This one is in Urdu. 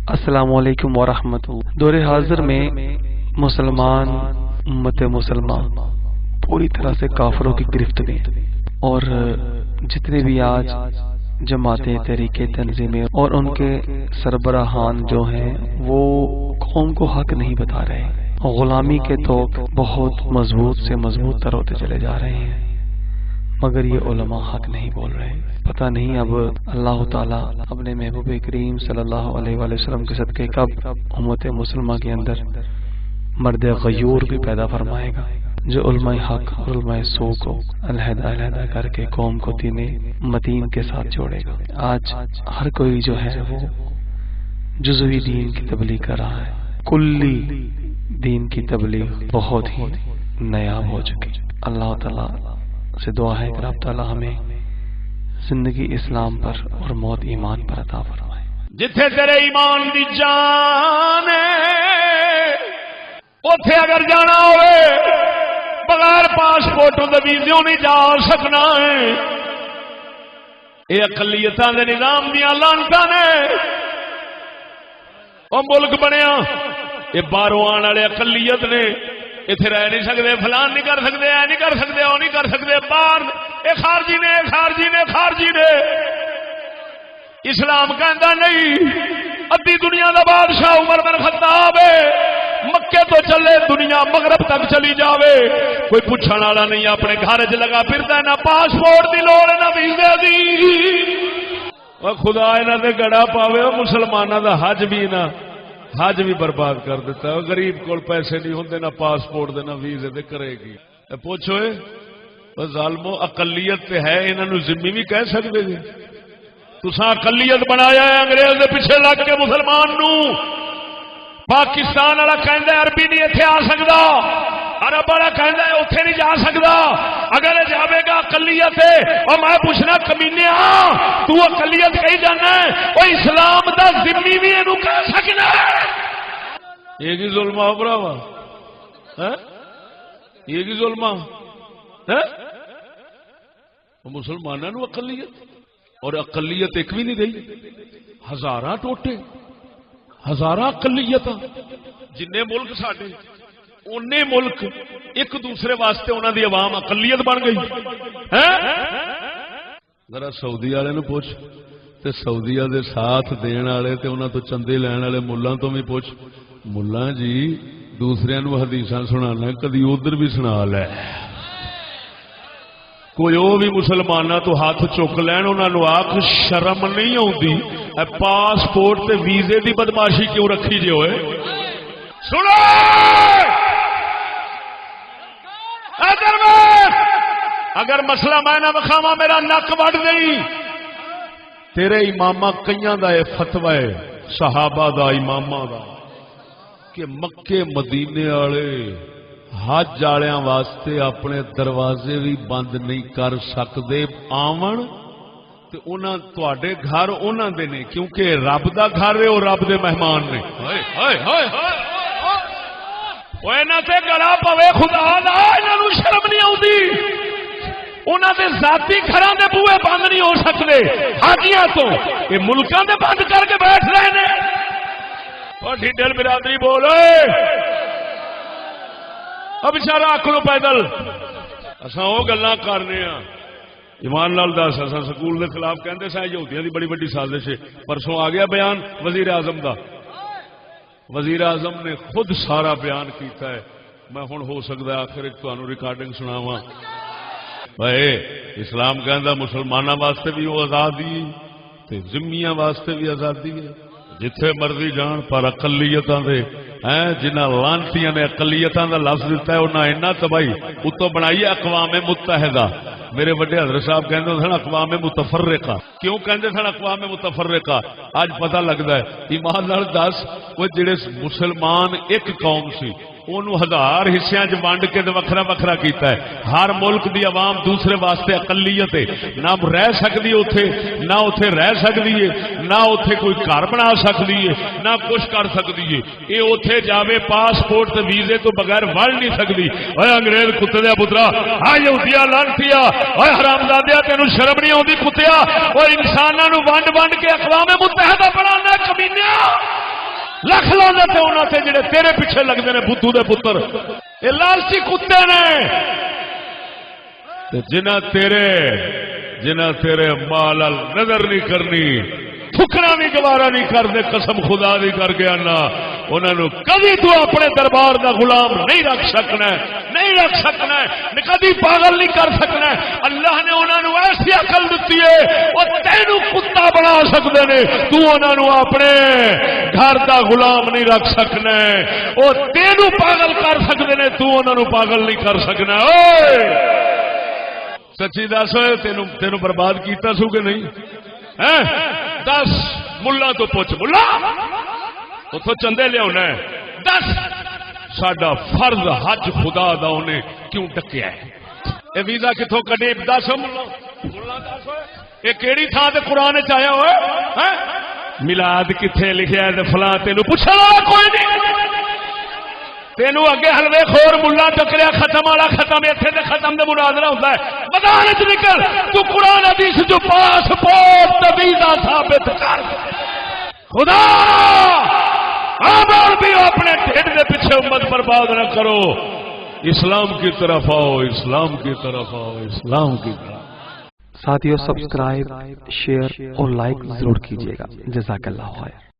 السلام علیکم ورحمۃ اللہ۔ دور حاضر میں مسلمان امت مسلمان پوری طرح سے کافروں کی گرفت میں، اور جتنے بھی آج جماعتیں، تحریکیں، تنظیمیں اور ان کے سربراہان جو ہیں وہ قوم کو حق نہیں بتا رہے، غلامی کے توق بہت مضبوط سے مضبوط تر ہوتے چلے جا رہے ہیں، مگر یہ علماء حق نہیں بول رہے۔ پتہ نہیں اب اللہ تعالیٰ اپنے محبوب کریم صلی اللہ علیہ وآلہ وسلم کے صدقے کب امت مسلمہ کے اندر مرد غیور بھی پیدا فرمائے گا جو علماء حق اور علماء سو کو علیحدہ علیحدہ کر کے قوم کو دین متین کے ساتھ جوڑے گا۔ آج ہر کوئی جو ہے وہ جزوی دین کی تبلیغ کر رہا ہے، کلی دین کی تبلیغ بہت ہی نایاب ہو چکی۔ اللہ تعالیٰ سے دعا ہے کہ رب تعالیٰ ہمیں زندگی اسلام پر اور موت ایمان پر عطا فرمائے۔ جتھے تیرے ایمان دی جان اوتھے اگر جانا ہوئے بغیر پاسپورٹ دے ویزوں نہیں جا سکنا ہے۔ یہ اقلیتاں دے نظام دیاں لعنتاں نے او ملک بنیا، یہ باہروں آن والے اقلیت نے اتنے رہ نہیں سکتے، فلان نہیں کر سکتے، اے نہیں کر سکتے، وہ نہیں کر سکتے، باہر اے خارجی نے خارجی نے خارجی نے۔ اسلام کہندا نہیں، ادھی دنیا دا بادشاہ عمر بن خطاب مکے تو چلے دنیا مغرب تک چلی جاوے، کوئی پوچھنے والا نہیں، اپنے گھر چ لگا پھردا، نہ پاسپورٹ دی لوڑ نہ ویزے دی۔ او خدا انہاں تے گڑا پاوے، مسلماناں دا حج بھی نہ حج بھی برباد کر دیتا ہے۔ غریب کول پیسے نہیں ہوندے، نہ پاسپورٹ دے نہ ویزے دے، کرے گی؟ پوچھو ظالمو، اقلیت تے ہے، انہاں نو ذمہ بھی کہہ سکدے جی؟ تساں اقلیت بنایا ہے انگریز دے پیچھے لگ کے مسلمان نو۔ پاکستان والا کہندا ہے عربی نہیں ایتھے آ سکدا، عرب والا کہندا ہے اوتھے نہیں جا سکدا، اگر جاوے گا اقلیت ہے۔ اور میں پوچھنا کمینے تو اقلیت کہی جانا ہے، او اسلام دا ذمہ بھی اینو کہہ سکنا ہے؟ یہ کی ظلم ہے بھراوا، یہ کی ظلم ہے؟ مسلماناں نو اقلیت، اور اقلیت ایک بھی نہیں رہی، ہزاراں ٹوٹے، ہزاراں اقلیت، جنے ملک ساڈے اونے ملک ایک دوسرے واسطے انہاں دی عوام اقلیت بن گئی ہے۔ ذرا سعودی والے نو پوچھ تے سعودیہ دے ساتھ دین والے تے انہاں تو چندے لین والے ملاں تو بھی پوچھ، ملاں جی دوسرے نو حدیثاں سنانا کدی ادھر بھی سنا لے، کوئی وہ بھی مسلمانوں تو ہاتھ چک لین، انہوں نے آخ شرم نہیں آتی، پاسپورٹ تے ویزے دی بدماشی کیوں رکھی جی ہوئے؟ سنو اگر مسئلہ میں نہ بکھاوا میرا نک وڈ گئی، تیرے امامہ کئیاں دا یہ فتوی ہے صحابہ دا امامہ دا کہ مکے مدینے والے حج والوں واسطے اپنے دروازے بھی بند نہیں کر سکتے، آون تے انہاں تواڈے گھر انہاں دے نے، کیونکہ رب دا گھر ہے اور رب دے مہمان نے۔ ہائے ہائے ہائے ہائے، اوہ انہاں تے گلا پوے خدا دا، انہاں نوں شرم نہیں آؤندی، انہاں دے ذاتی گھراں دے بوئے بند نہیں ہو سکتے حاجیاں تو، یہ ملکاں دے بند کر کے بیٹھ رہے نے۔ او ڈھڈل برادری بولے اب بچارا آکلو پیدل، اساں وہ گلاں کرنے ہاں، ایمان نال دس اساں سکول دے خلاف کہندے سا یہودیاں دی بڑی بڑی سازش ہے، پرسوں آ گیا بیان وزیر اعظم دا، وزیر اعظم نے خود سارا بیان کیتا ہے، میں ہن ہو سکدا ہے آخر ایک تانوں ریکارڈنگ سناواں۔ اے اسلام کہندا مسلماناں واسطے بھی وہ آزادی تے ذمیاں واسطے بھی آزادی ہے، جتھے مرضی جان، پر اقلیتاں دے جنہاں لانتیاں نے اقلیتاں دا لفظ دیتا ہے انہاں اینا تباہی اتوں بنائی ہے اقوام متحدہ۔ میرے بڑے حضرت صاحب کہندے سن اقوام متفرقہ، کیوں کہندے سن اقوام متفرقہ؟ آج پتہ لگدا ہے ایمان نال دس، وہ جڑے مسلمان ایک قوم سی انہوں ہزار حصیاں چ ونڈ کے وکھرا وکھرا کیتا ہے، ہر ملک دی عوام دوسرے واسطے اقلیت ہے، نہ رہ سکتی اوتھے، نہ اوتھے رہ سکتی ہے، نہ اوتھے کوئی گھر بنا سکتی ہے، نہ کچھ کر سکتی ہے، یہ اوتھے جاوے پاسپورٹ تے ویزے تو بغیر وڑ نہیں سکتی۔ اے انگریز کتے دیا پترا، ہاں یہودیا لعنتیا، اے حرامزادیا تینوں شرم نہیں آتی کتیا، اور انساناں نوں ونڈ ونڈ کے اقوام متحدہ بنانا کمینیا۔ لکھ لعنت ہے انہاں تے جڑے تیرے پیچھے لگدے نے بدھو دے پتر اے لالچی کتے نے تے جنہ تیرے مال نظر نہیں کرنی ٹھکرا بھی گوارا نہیں کرتے قسم خدا دی کر کے آنا انہوں کبھی تو اپنے دربار دا غلام نہیں رکھ سکنا کبھی پاگل نہیں کر سکنا اللہ نے انہوں ایسی عقل دیتی ہے وہ تینوں کتا بنا سکتے ہیں تو انہوں اپنے گھر دا غلام نہیں رکھ سکنا وہ تینوں پاگل کر سکتے ہیں تو انہوں پاگل نہیں کر سکنا سچی دس ہوئے تینوں برباد کیتا سو کہ نہیں دس ملا تو پوچھ ملا اتو چندے لیا دس ساڈا فرض حج خدا دا انہیں کیوں ڈکیا ہے یہ ویزا کتوں کڈی دس ملا یہ کہڑی تھان سے قرآن چیا ہوئے ملاد کتنے لکھا ہے فلاں تینوں پوچھنے والا کوئی نہیں تینوں اگے حلوے خور ملا ٹکریا ختم والا ختم اتنے تے ختم دے مناظرہ ہوتا ہے میدان چ نکل تو قرآن حدیث جو پاسپورٹ ویزا ثابت کر خدا اور بھی اپنے ڈھڈ کے پیچھے امت برباد نہ کرو اسلام کی طرف آؤ اسلام کی طرف آؤ اسلام کی طرف ساتھیو سبسکرائب شیئر اور لائک ضرور کیجیے گا جزاک اللہ خیر